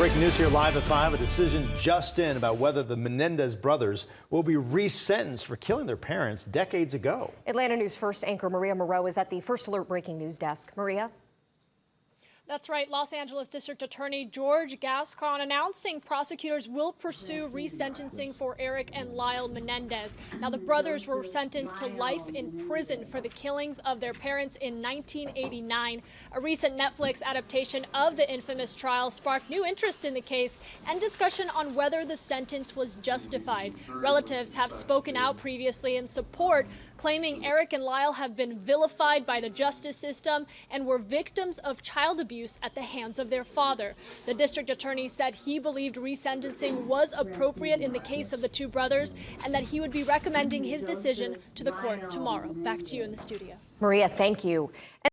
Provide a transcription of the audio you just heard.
Breaking news here live at 5. A decision just in about whether the Menendez brothers will be resentenced for killing their parents decades ago. Atlanta News First anchor Maria Moreau is at the First Alert Breaking News desk. Maria? That's right. Los Angeles District Attorney George Gascon announcing prosecutors will pursue resentencing for Erik and Lyle Menendez. Now, the brothers were sentenced to life in prison for the killings of their parents in 1989. A recent Netflix adaptation of the infamous trial sparked new interest in the case and discussion on whether the sentence was justified. Relatives have spoken out previously in support, claiming Erik and Lyle have been vilified by the justice system and were victims of child abuse at the hands of their father. The district attorney said he believed resentencing was appropriate in the case of the two brothers and that he would be recommending his decision to the court tomorrow. Back to you in the studio. Maria, thank you.